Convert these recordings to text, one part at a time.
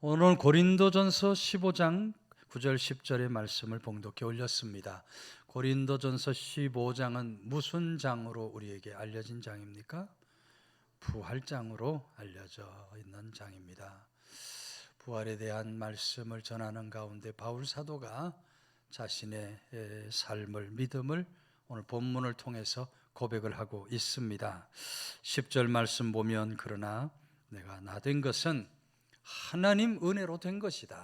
오늘 고린도전서 15장 9절 10절의 말씀을 봉독해 올렸습니다. 고린도전서 15장은 무슨 장으로 우리에게 알려진 장입니까? 부활장으로 알려져 있는 장입니다. 부활에 대한 말씀을 전하는 가운데 바울 사도가 자신의 삶을, 믿음을 오늘 본문을 통해서 고백을 하고 있습니다. 10절 말씀 보면, 그러나 내가 나 된 것은 하나님 은혜로 된 것이다.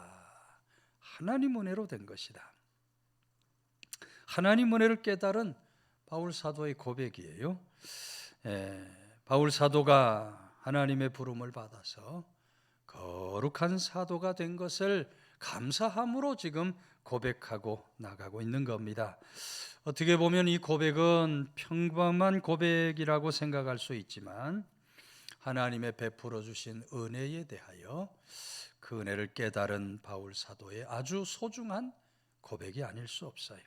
하나님 은혜로 된 것이다. 하나님 은혜를 깨달은 바울 사도의 고백이에요. 바울 사도가 하나님의 부름을 받아서 거룩한 사도가 된 것을 감사함으로 지금 고백하고 나가고 있는 겁니다. 어떻게 보면 이 고백은 평범한 고백이라고 생각할 수 있지만 하나님의 베풀어 주신 은혜에 대하여 그 은혜를 깨달은 바울 사도의 아주 소중한 고백이 아닐 수 없어요.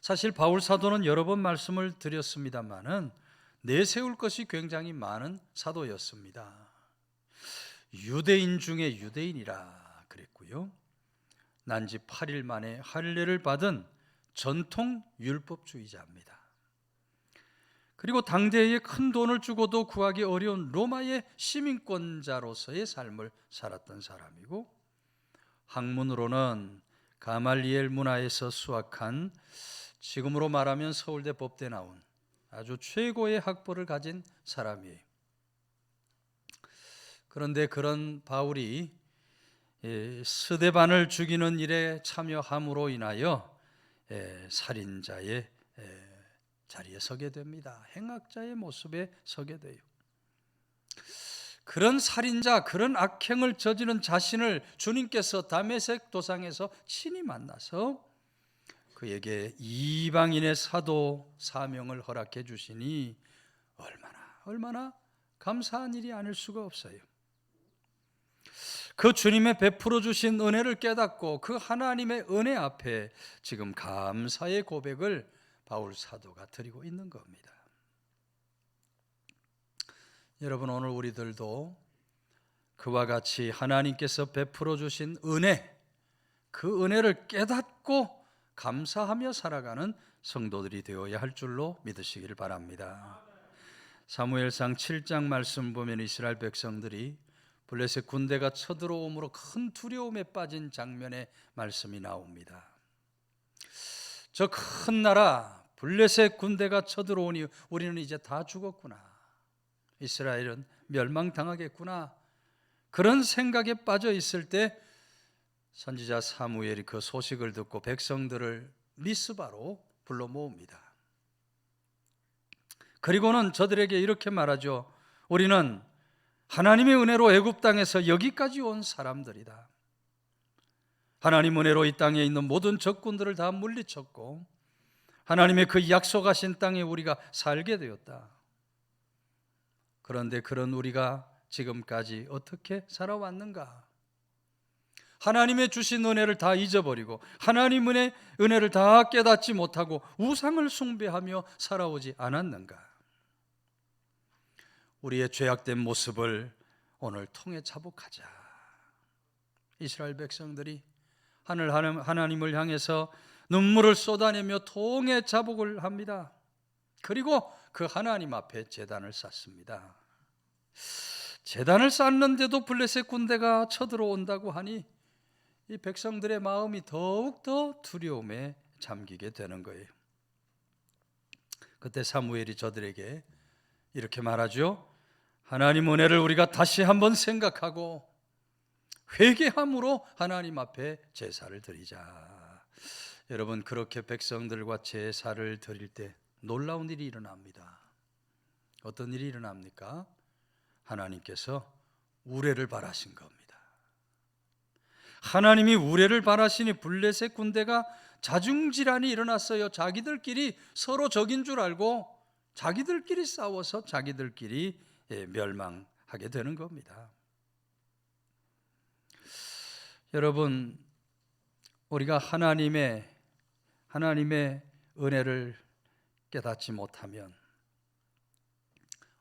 사실 바울 사도는 여러 번 말씀을 드렸습니다마는 내세울 것이 굉장히 많은 사도였습니다. 유대인 중에 유대인이라 그랬고요. 난지 8일 만에 할례를 받은 전통 율법주의자입니다. 그리고 당대에 큰 돈을 주고도 구하기 어려운 로마의 시민권자로서의 삶을 살았던 사람이고, 학문으로는 가말리엘 문화에서 수학한, 지금으로 말하면 서울대 법대 나온 아주 최고의 학벌을 가진 사람이에요. 그런데 그런 바울이 스데반을 죽이는 일에 참여함으로 인하여 살인자의 자리에 서게 됩니다. 행악자의 모습에 서게 돼요. 그런 살인자, 그런 악행을 저지른 자신을 주님께서 다메섹 도상에서 친히 만나서 그에게 이방인의 사도 사명을 허락해 주시니 얼마나 감사한 일이 아닐 수가 없어요. 그 주님의 베풀어 주신 은혜를 깨닫고 그 하나님의 은혜 앞에 지금 감사의 고백을 바울 사도가 드리고 있는 겁니다. 여러분, 오늘 우리들도 그와 같이 하나님께서 베풀어 주신 은혜, 그 은혜를 깨닫고 감사하며 살아가는 성도들이 되어야 할 줄로 믿으시길 바랍니다. 사무엘상 7장 말씀 보면 이스라엘 백성들이 블레셋 군대가 쳐들어옴으로 큰 두려움에 빠진 장면의 말씀이 나옵니다. 저 큰 나라 블레셋 군대가 쳐들어오니 우리는 이제 다 죽었구나, 이스라엘은 멸망당하겠구나, 그런 생각에 빠져 있을 때 선지자 사무엘이 그 소식을 듣고 백성들을 미스바로 불러 모읍니다. 그리고는 저들에게 이렇게 말하죠. 우리는 하나님의 은혜로 애굽 땅에서 여기까지 온 사람들이다. 하나님 은혜로 이 땅에 있는 모든 적군들을 다 물리쳤고 하나님의 그 약속하신 땅에 우리가 살게 되었다. 그런데 그런 우리가 지금까지 어떻게 살아왔는가? 하나님의 주신 은혜를 다 잊어버리고 하나님의 은혜를 다 깨닫지 못하고 우상을 숭배하며 살아오지 않았는가? 우리의 죄악된 모습을 오늘 통해 자복하자. 이스라엘 백성들이 하나님을 향해서 눈물을 쏟아내며 통해 자복을 합니다. 그리고 그 하나님 앞에 제단을 쌓습니다. 제단을 쌓는데도 블레셋 군대가 쳐들어온다고 하니 이 백성들의 마음이 더욱더 두려움에 잠기게 되는 거예요. 그때 사무엘이 저들에게 이렇게 말하죠. 하나님 은혜를 우리가 다시 한번 생각하고 회개함으로 하나님 앞에 제사를 드리자. 여러분, 그렇게 백성들과 제사를 드릴 때 놀라운 일이 일어납니다. 어떤 일이 일어납니까? 하나님께서 우레를 바라신 겁니다. 하나님이 우레를 바라시니 블레셋 군대가 자중질환이 일어났어요. 자기들끼리 서로 적인 줄 알고 자기들끼리 싸워서 자기들끼리 멸망하게 되는 겁니다. 여러분, 우리가 하나님의 은혜를 깨닫지 못하면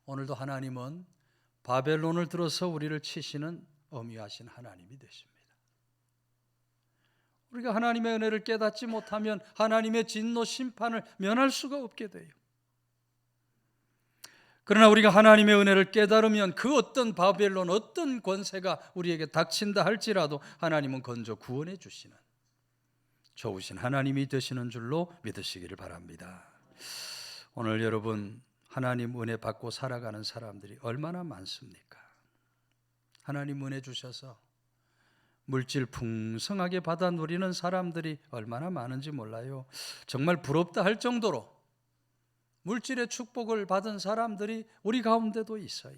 오늘도 하나님은 바벨론을 들어서 우리를 치시는 어미하신 하나님이 되십니다. 우리가 하나님의 은혜를 깨닫지 못하면 하나님의 진노 심판을 면할 수가 없게 돼요. 그러나 우리가 하나님의 은혜를 깨달으면 그 어떤 바벨론, 어떤 권세가 우리에게 닥친다 할지라도 하나님은 건져 구원해 주시는 좋으신 하나님이 되시는 줄로 믿으시기를 바랍니다. 오늘 여러분, 하나님 은혜 받고 살아가는 사람들이 얼마나 많습니까? 하나님 은혜 주셔서 물질 풍성하게 받아 누리는 사람들이 얼마나 많은지 몰라요. 정말 부럽다 할 정도로 물질의 축복을 받은 사람들이 우리 가운데도 있어요.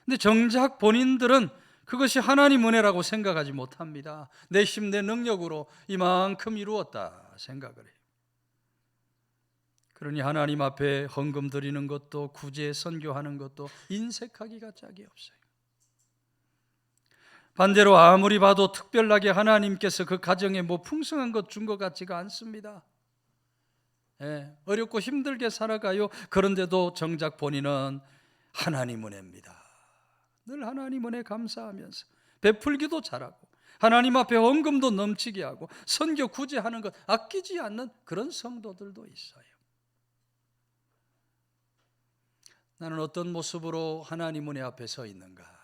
근데 정작 본인들은 그것이 하나님 은혜라고 생각하지 못합니다. 내 힘, 내 능력으로 이만큼 이루었다 생각을 해요. 그러니 하나님 앞에 헌금 드리는 것도 구제 선교하는 것도 인색하기가 짝이 없어요. 반대로 아무리 봐도 특별하게 하나님께서 그 가정에 뭐 풍성한 것 준 것 같지가 않습니다. 어렵고 힘들게 살아가요. 그런데도 정작 본인은 하나님 은혜입니다. 늘 하나님 은혜 감사하면서 베풀기도 잘하고 하나님 앞에 헌금도 넘치게 하고 선교 구제하는 것 아끼지 않는 그런 성도들도 있어요. 나는 어떤 모습으로 하나님 은혜 앞에 서 있는가?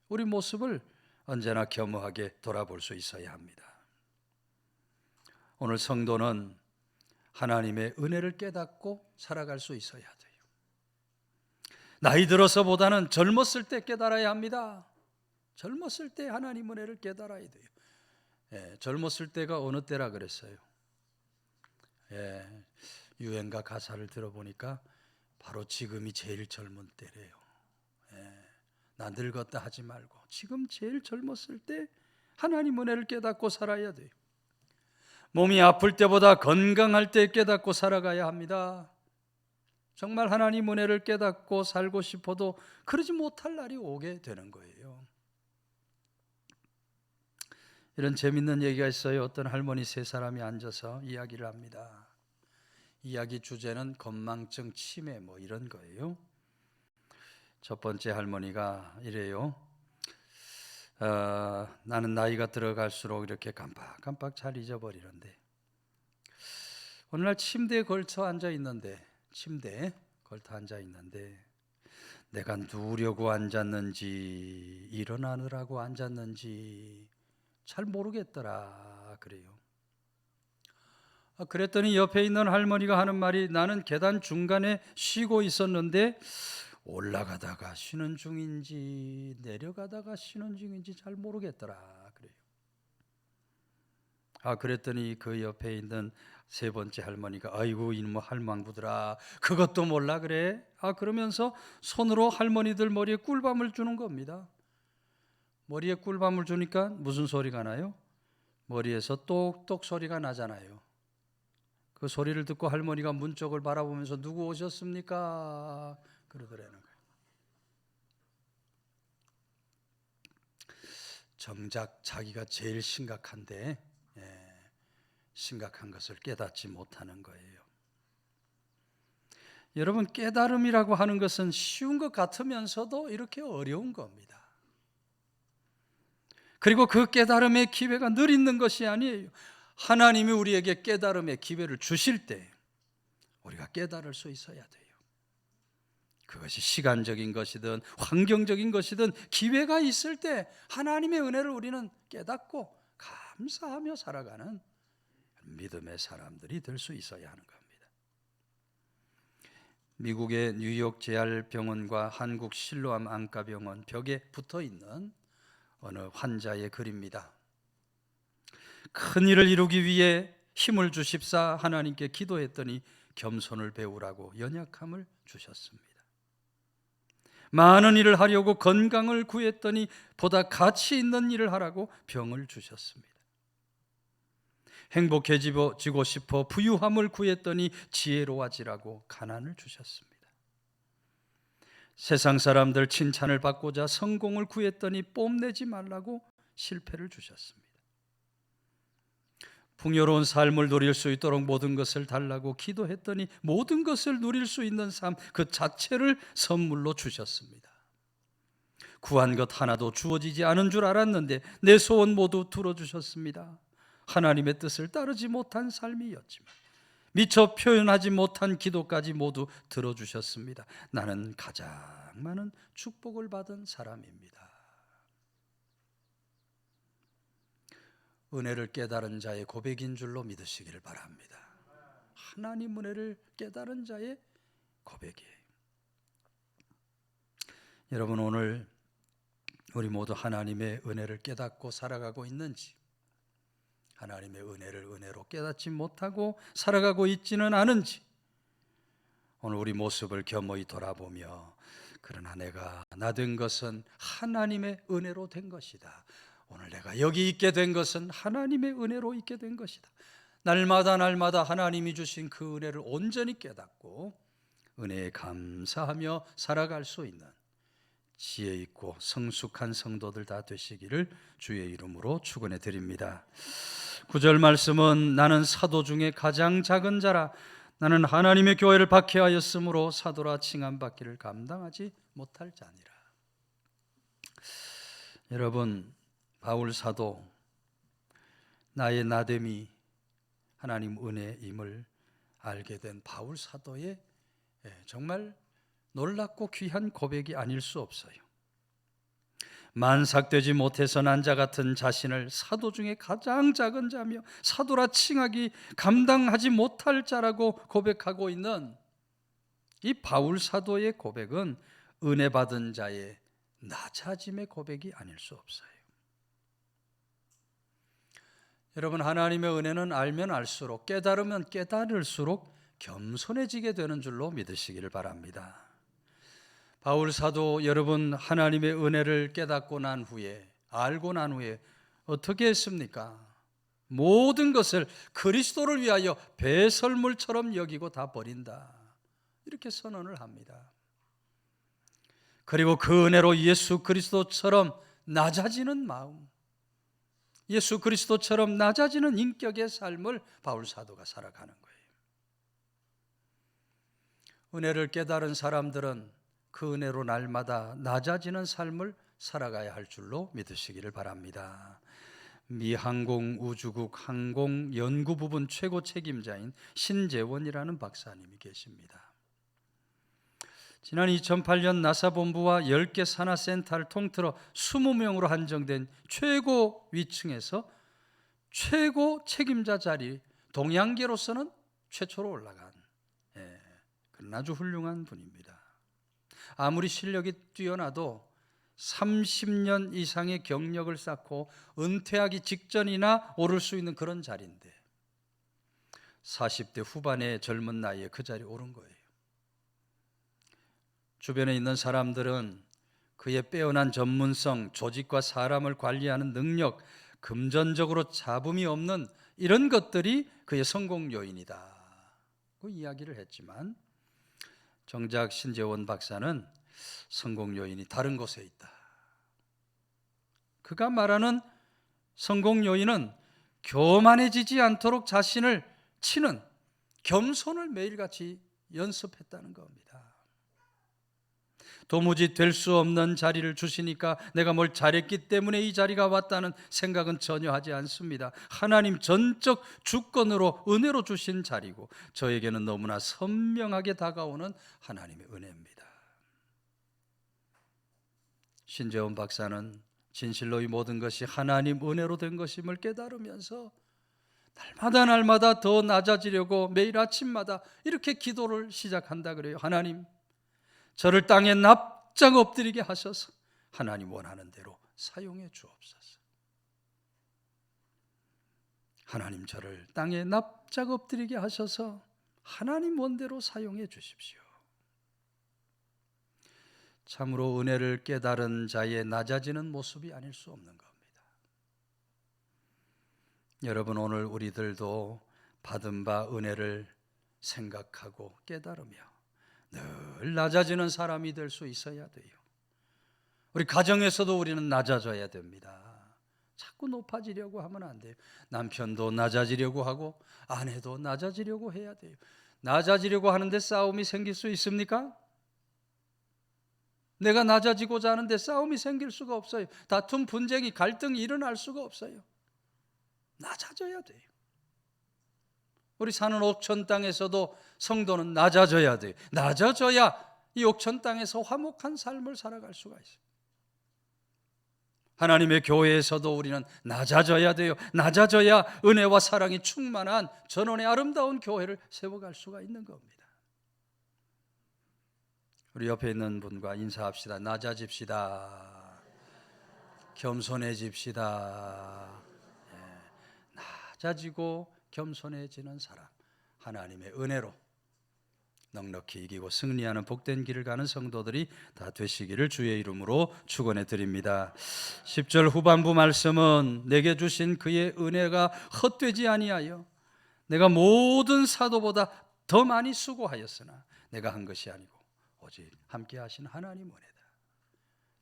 우리 모습을 언제나 겸허하게 돌아볼 수 있어야 합니다. 오늘 성도는 하나님의 은혜를 깨닫고 살아갈 수 있어야 돼요. 나이 들어서보다는 젊었을 때 깨달아야 합니다. 젊었을 때 하나님 은혜를 깨달아야 돼요. 젊었을 때가 어느 때라 그랬어요? 유행가 가사를 들어보니까 바로 지금이 제일 젊은 때래요. 나 늙었다 하지 말고 지금 제일 젊었을 때 하나님 은혜를 깨닫고 살아야 돼요. 몸이 아플 때보다 건강할 때 깨닫고 살아가야 합니다. 정말 하나님 은혜를 깨닫고 살고 싶어도 그러지 못할 날이 오게 되는 거예요. 이런 재밌는 얘기가 있어요. 어떤 할머니 세 사람이 앉아서 이야기를 합니다. 이야기 주제는 건망증, 치매 뭐 이런 거예요. 첫 번째 할머니가 이래요. 나는 나이가 들어갈수록 이렇게 깜빡깜빡 잘 잊어버리는데 어느 날 침대에 걸터 앉아 있는데 내가 누우려고 앉았는지 일어나느라고 앉았는지 잘 모르겠더라 그래요. 그랬더니 옆에 있는 할머니가 하는 말이 나는 계단 중간에 쉬고 있었는데 올라가다가 쉬는 중인지 내려가다가 쉬는 중인지 잘 모르겠더라 그래요. 그랬더니 그 옆에 있는 세 번째 할머니가 아이고 이놈의 할망구들아 그것도 몰라 그래? 그러면서 손으로 할머니들 머리에 꿀밤을 주는 겁니다. 머리에 꿀밤을 주니까 무슨 소리가 나요? 머리에서 똑똑 소리가 나잖아요. 그 소리를 듣고 할머니가 문 쪽을 바라보면서 누구 오셨습니까? 그러더라는 거예요. 정작 자기가 제일 심각한데 심각한 것을 깨닫지 못하는 거예요. 여러분, 깨달음이라고 하는 것은 쉬운 것 같으면서도 이렇게 어려운 겁니다. 그리고 그 깨달음의 기회가 늘 있는 것이 아니에요. 하나님이 우리에게 깨달음의 기회를 주실 때 우리가 깨달을 수 있어야 돼요. 그것이 시간적인 것이든 환경적인 것이든 기회가 있을 때 하나님의 은혜를 우리는 깨닫고 감사하며 살아가는 믿음의 사람들이 될 수 있어야 하는 겁니다. 미국의 뉴욕 재활병원과 한국 실로암 안과병원 벽에 붙어있는 어느 환자의 글입니다. 큰 일을 이루기 위해 힘을 주십사 하나님께 기도했더니 겸손을 배우라고 연약함을 주셨습니다. 많은 일을 하려고 건강을 구했더니 보다 가치 있는 일을 하라고 병을 주셨습니다. 행복해지고 싶어 부유함을 구했더니 지혜로워지라고 가난을 주셨습니다. 세상 사람들 칭찬을 받고자 성공을 구했더니 뽐내지 말라고 실패를 주셨습니다. 풍요로운 삶을 누릴 수 있도록 모든 것을 달라고 기도했더니 모든 것을 누릴 수 있는 삶 그 자체를 선물로 주셨습니다. 구한 것 하나도 주어지지 않은 줄 알았는데 내 소원 모두 들어주셨습니다. 하나님의 뜻을 따르지 못한 삶이었지만 미처 표현하지 못한 기도까지 모두 들어주셨습니다. 나는 가장 많은 축복을 받은 사람입니다. 은혜를 깨달은 자의 고백인 줄로 믿으시기를 바랍니다. 하나님 은혜를 깨달은 자의 고백이에요. 여러분, 오늘 우리 모두 하나님의 은혜를 깨닫고 살아가고 있는지, 하나님의 은혜를 은혜로 깨닫지 못하고 살아가고 있지는 않은지, 오늘 우리 모습을 겸허히 돌아보며 그러나 내가 나 된 것은 하나님의 은혜로 된 것이다. 오늘 내가 여기 있게 된 것은 하나님의 은혜로 있게 된 것이다. 날마다 하나님이 주신 그 은혜를 온전히 깨닫고 은혜에 감사하며 살아갈 수 있는 지혜 있고 성숙한 성도들 다 되시기를 주의 이름으로 축원해 드립니다. 9절 말씀은 나는 사도 중에 가장 작은 자라 나는 하나님의 교회를 박해하였으므로 사도라 칭함받기를 감당하지 못할 자니라. 여러분, 바울 사도, 나의 나됨이 하나님 은혜임을 알게 된 바울 사도의 정말 놀랍고 귀한 고백이 아닐 수 없어요. 만삭되지 못해서 난 자 같은 자신을 사도 중에 가장 작은 자며 사도라 칭하기 감당하지 못할 자라고 고백하고 있는 이 바울 사도의 고백은 은혜 받은 자의 낮아짐의 고백이 아닐 수 없어요. 여러분, 하나님의 은혜는 알면 알수록, 깨달으면 깨달을수록 겸손해지게 되는 줄로 믿으시기를 바랍니다. 바울 사도, 여러분, 하나님의 은혜를 깨닫고 난 후에, 알고 난 후에 어떻게 했습니까? 모든 것을 그리스도를 위하여 배설물처럼 여기고 다 버린다, 이렇게 선언을 합니다. 그리고 그 은혜로 예수 그리스도처럼 낮아지는 마음, 예수 그리스도처럼 낮아지는 인격의 삶을 바울 사도가 살아가는 거예요. 은혜를 깨달은 사람들은 그 은혜로 날마다 낮아지는 삶을 살아가야 할 줄로 믿으시기를 바랍니다. 미 항공우주국 항공연구부분 최고 책임자인 신재원이라는 박사님이 계십니다. 지난 2008년 나사 본부와 10개 산하센터를 통틀어 20명으로 한정된 최고 위층에서 최고 책임자 자리, 동양계로서는 최초로 올라간 그런 아주 훌륭한 분입니다. 아무리 실력이 뛰어나도 30년 이상의 경력을 쌓고 은퇴하기 직전이나 오를 수 있는 그런 자리인데 40대 후반의 젊은 나이에 그 자리에 오른 거예요. 주변에 있는 사람들은 그의 빼어난 전문성, 조직과 사람을 관리하는 능력, 금전적으로 잡음이 없는 이런 것들이 그의 성공 요인이다, 그 이야기를 했지만 정작 신재원 박사는 성공 요인이 다른 곳에 있다. 그가 말하는 성공 요인은 교만해지지 않도록 자신을 치는 겸손을 매일같이 연습했다는 겁니다. 도무지 될 수 없는 자리를 주시니까 내가 뭘 잘했기 때문에 이 자리가 왔다는 생각은 전혀 하지 않습니다. 하나님 전적 주권으로 은혜로 주신 자리고 저에게는 너무나 선명하게 다가오는 하나님의 은혜입니다. 신재원 박사는 진실로 이 모든 것이 하나님 은혜로 된 것임을 깨달으면서 날마다 더 낮아지려고 매일 아침마다 이렇게 기도를 시작한다 그래요. 하나님, 저를 땅에 납작 엎드리게 하셔서 하나님 원하는 대로 사용해 주옵소서. 하나님, 저를 땅에 납작 엎드리게 하셔서 하나님 원대로 사용해 주십시오. 참으로 은혜를 깨달은 자의 낮아지는 모습이 아닐 수 없는 겁니다. 여러분, 오늘 우리들도 받은 바 은혜를 생각하고 깨달으며 늘 낮아지는 사람이 될 수 있어야 돼요. 우리 가정에서도 우리는 낮아져야 됩니다. 자꾸 높아지려고 하면 안 돼요. 남편도 낮아지려고 하고 아내도 낮아지려고 해야 돼요. 낮아지려고 하는데 싸움이 생길 수 있습니까? 내가 낮아지고자 하는데 싸움이 생길 수가 없어요. 다툼, 분쟁이, 갈등이 일어날 수가 없어요. 낮아져야 돼요. 우리 사는 옥천 땅에서도 성도는 낮아져야 돼요. 낮아져야 이 옥천 땅에서 화목한 삶을 살아갈 수가 있어요. 하나님의 교회에서도 우리는 낮아져야 돼요. 낮아져야 은혜와 사랑이 충만한 전원의 아름다운 교회를 세워갈 수가 있는 겁니다. 우리 옆에 있는 분과 인사합시다. 낮아집시다. 겸손해집시다. 낮아지고 겸손해지는 사람, 하나님의 은혜로 넉넉히 이기고 승리하는 복된 길을 가는 성도들이 다 되시기를 주의 이름으로 축원해 드립니다. 10절 후반부 말씀은 내게 주신 그의 은혜가 헛되지 아니하여 내가 모든 사도보다 더 많이 수고하였으나 내가 한 것이 아니고 오직 함께 하신 하나님 은혜다.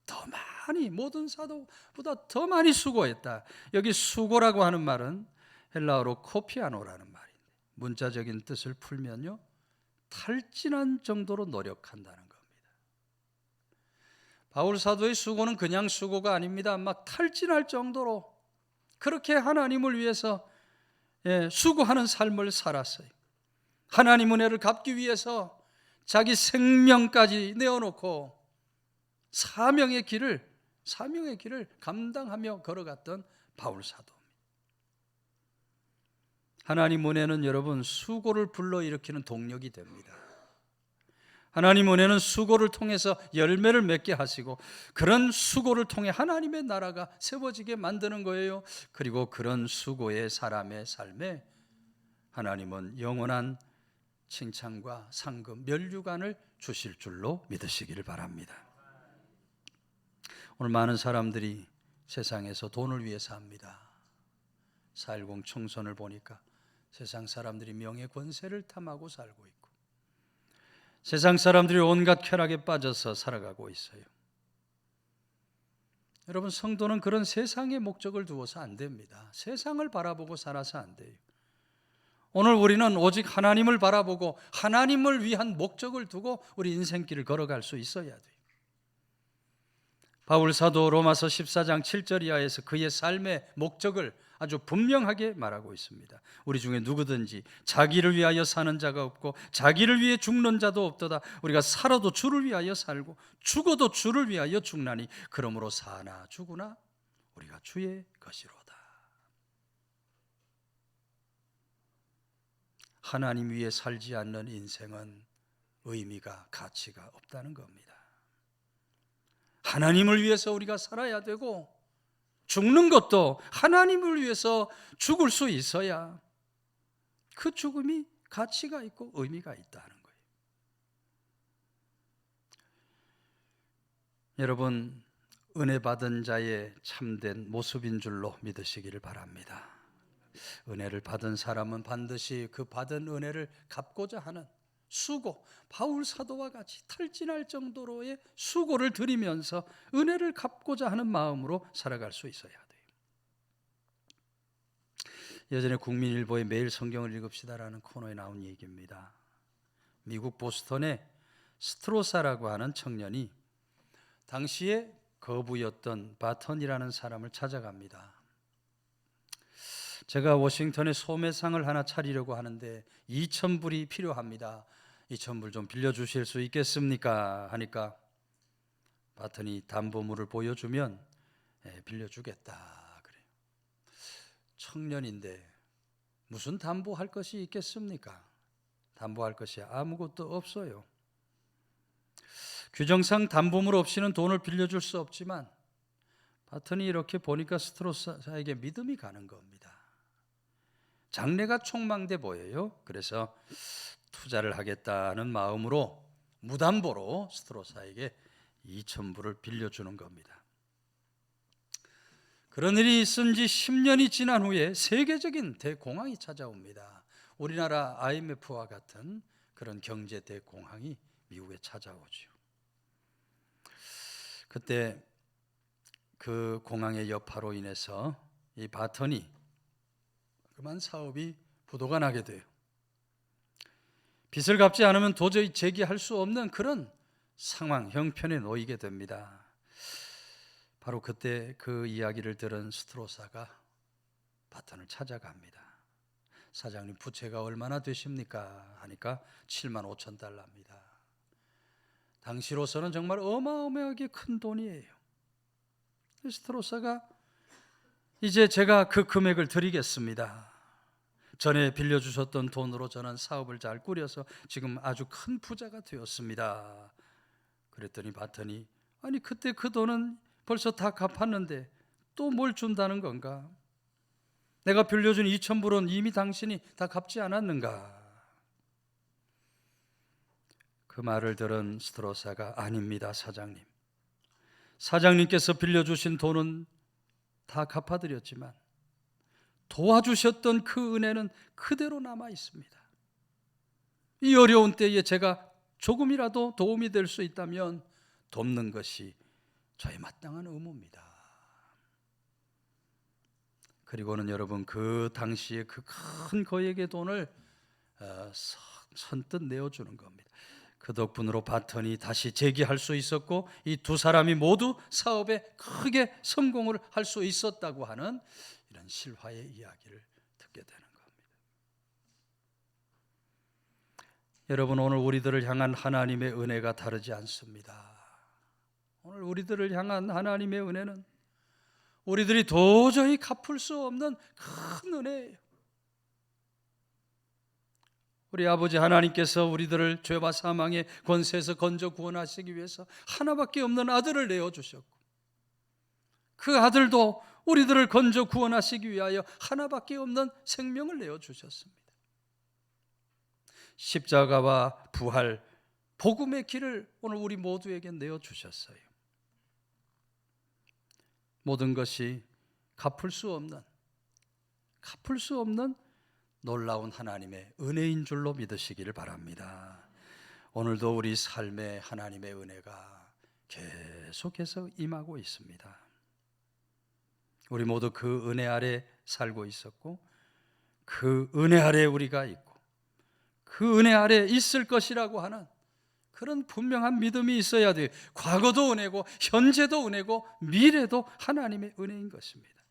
더 많이, 모든 사도보다 더 많이 수고했다. 여기 수고라고 하는 말은 헬라어로 코피아노라는 말인데 문자적인 뜻을 풀면요, 탈진한 정도로 노력한다는 겁니다. 바울 사도의 수고는 그냥 수고가 아닙니다. 막 탈진할 정도로 그렇게 하나님을 위해서 수고하는 삶을 살았어요. 하나님 은혜를 갚기 위해서 자기 생명까지 내어놓고 사명의 길을 감당하며 걸어갔던 바울 사도. 하나님 은혜는 여러분 수고를 불러일으키는 동력이 됩니다. 하나님 은혜는 수고를 통해서 열매를 맺게 하시고 그런 수고를 통해 하나님의 나라가 세워지게 만드는 거예요. 그리고 그런 수고의 사람의 삶에 하나님은 영원한 칭찬과 상급, 면류관을 주실 줄로 믿으시기를 바랍니다. 오늘 많은 사람들이 세상에서 돈을 위해 삽니다. 4.10 총선을 보니까 세상 사람들이 명예 권세를 탐하고 살고 있고 세상 사람들이 온갖 쾌락에 빠져서 살아가고 있어요. 여러분, 성도는 그런 세상의 목적을 두어서 안 됩니다. 세상을 바라보고 살아서 안 돼요. 오늘 우리는 오직 하나님을 바라보고 하나님을 위한 목적을 두고 우리 인생길을 걸어갈 수 있어야 돼요. 바울 사도 로마서 14장 7절 이하에서 그의 삶의 목적을 아주 분명하게 말하고 있습니다. 우리 중에 누구든지 자기를 위하여 사는 자가 없고 자기를 위해 죽는 자도 없도다. 우리가 살아도 주를 위하여 살고 죽어도 주를 위하여 죽나니 그러므로 사나 죽으나 우리가 주의 것이로다. 하나님 위해 살지 않는 인생은 의미가, 가치가 없다는 겁니다. 하나님을 위해서 우리가 살아야 되고 죽는 것도 하나님을 위해서 죽을 수 있어야 그 죽음이 가치가 있고 의미가 있다는 거예요. 여러분, 은혜 받은 자의 참된 모습인 줄로 믿으시기를 바랍니다. 은혜를 받은 사람은 반드시 그 받은 은혜를 갚고자 하는 수고, 바울 사도와 같이 탈진할 정도로의 수고를 들이면서 은혜를 갚고자 하는 마음으로 살아갈 수 있어야 돼요. 예전에 국민일보의 매일 성경을 읽읍시다라는 코너에 나온 얘기입니다. 미국 보스턴의 스트로사라고 하는 청년이 당시에 거부였던 바턴이라는 사람을 찾아갑니다. 제가 워싱턴에 소매상을 하나 차리려고 하는데 2,000불이 필요합니다. 2,000불 좀 빌려주실 수 있겠습니까? 하니까 바턴이 담보물을 보여주면 빌려주겠다 그래요. 청년인데 무슨 담보할 것이 있겠습니까? 담보할 것이 아무것도 없어요. 규정상 담보물 없이는 돈을 빌려줄 수 없지만 바턴이 이렇게 보니까 스트로사에게 믿음이 가는 겁니다. 장래가 촉망돼 보여요. 그래서 투자를 하겠다는 마음으로 무담보로 스트로사에게 2,000불을 빌려주는 겁니다. 그런 일이 있은 지 10년이 지난 후에 세계적인 대공황이 찾아옵니다. 우리나라 IMF와 같은 그런 경제 대공황이 미국에 찾아오죠. 그때 그 공황의 여파로 인해서 이 바턴이 그만 사업이 부도가 나게 돼요. 빚을 갚지 않으면 도저히 재기할 수 없는 그런 상황, 형편에 놓이게 됩니다. 바로 그때 그 이야기를 들은 스트로사가 바턴을 찾아갑니다. 사장님, 부채가 얼마나 되십니까? 하니까 7만 5천 달러입니다. 당시로서는 정말 어마어마하게 큰 돈이에요. 스트로사가 이제 제가 그 금액을 드리겠습니다. 전에 빌려주셨던 돈으로 저는 사업을 잘 꾸려서 지금 아주 큰 부자가 되었습니다. 그랬더니 바턴이, 아니 그때 그 돈은 벌써 다 갚았는데 또 뭘 준다는 건가? 내가 빌려준 2,000불은 이미 당신이 다 갚지 않았는가? 그 말을 들은 스트로사가, 아닙니다 사장님. 사장님께서 빌려주신 돈은 다 갚아드렸지만 도와주셨던 그 은혜는 그대로 남아 있습니다. 이 어려운 때에 제가 조금이라도 도움이 될 수 있다면 돕는 것이 저의 마땅한 의무입니다. 그리고는 여러분, 그 당시에 그 큰 거액의 돈을 선뜻 내어주는 겁니다. 그 덕분으로 바턴이 다시 재기할 수 있었고 이 두 사람이 모두 사업에 크게 성공을 할 수 있었다고 하는 이런 실화의 이야기를 듣게 되는 겁니다. 여러분, 오늘 우리들을 향한 하나님의 은혜가 다르지 않습니다. 오늘 우리들을 향한 하나님의 은혜는 우리들이 도저히 갚을 수 없는 큰 은혜예요. 우리 아버지 하나님께서 우리들을 죄와 사망의 권세에서 건져 구원하시기 위해서 하나밖에 없는 아들을 내어주셨고 그 아들도 우리들을 건져 구원하시기 위하여 하나밖에 없는 생명을 내어주셨습니다. 십자가와 부활, 복음의 길을 오늘 우리 모두에게 내어주셨어요. 모든 것이 갚을 수 없는 놀라운 하나님의 은혜인 줄로 믿으시기를 바랍니다. 오늘도 우리 삶에 하나님의 은혜가 계속해서 임하고 있습니다. 우리 모두 그 은혜 아래 살고 있었고 그 은혜 아래 우리가 있고 그 은혜 아래 있을 것이라고 하는 그런 분명한 믿음이 있어야 돼요. 과거도 은혜고 현재도 은혜고 미래도 하나님의 은혜인 것입니다.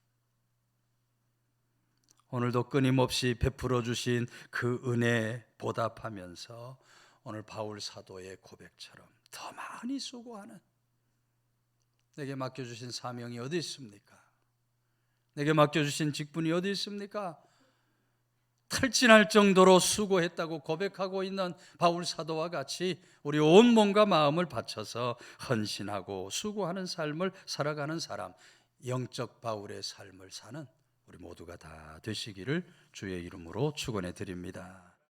오늘도 끊임없이 베풀어 주신 그 은혜 보답하면서 오늘 바울 사도의 고백처럼 더 많이 수고하는, 내게 맡겨주신 사명이 어디 있습니까? 내게 맡겨주신 직분이 어디 있습니까? 탈진할 정도로 수고했다고 고백하고 있는 바울 사도와 같이 우리 온 몸과 마음을 바쳐서 헌신하고 수고하는 삶을 살아가는 사람, 영적 바울의 삶을 사는 우리 모두가 다 되시기를 주의 이름으로 축원해 드립니다.